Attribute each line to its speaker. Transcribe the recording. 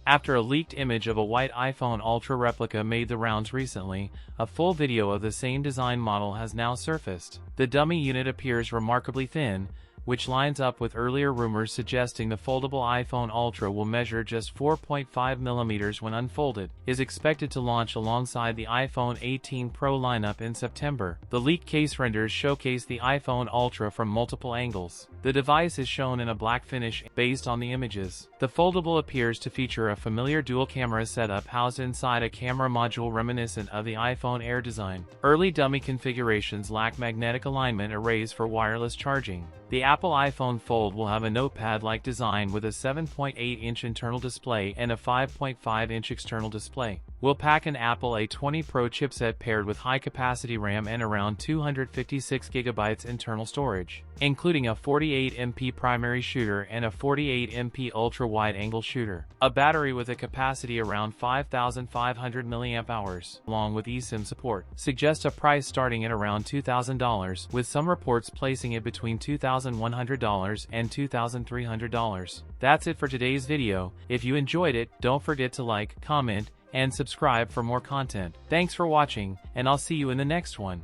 Speaker 1: After a leaked image of a white iPhone Ultra replica made the rounds recently, a full video of the same design model has now surfaced. The dummy unit appears remarkably thin, which lines up with earlier rumors suggesting the foldable iPhone Ultra will measure just 4.5 mm when unfolded. Is expected to launch alongside the iPhone 18 Pro lineup in September. The leaked case renders showcase the iPhone Ultra from multiple angles. The device is shown in a black finish based on the images. The foldable appears to feature a familiar dual-camera setup housed inside a camera module reminiscent of the iPhone Air design. Early dummy configurations lack magnetic alignment arrays for wireless charging. The Apple iPhone Fold will have a notepad-like design with a 7.8-inch internal display and a 5.5-inch external display. Will pack an Apple A20 Pro chipset paired with high-capacity RAM and around 256 GB internal storage, including a 48MP primary shooter and a 48MP ultra-wide-angle shooter. A battery with a capacity around 5,500 mAh, along with eSIM support, suggests a price starting at around $2,000, with some reports placing it between $2,100 and $2,300. That's it for today's video. If you enjoyed it, don't forget to like, comment, and subscribe for more content. Thanks for watching, and I'll see you in the next one.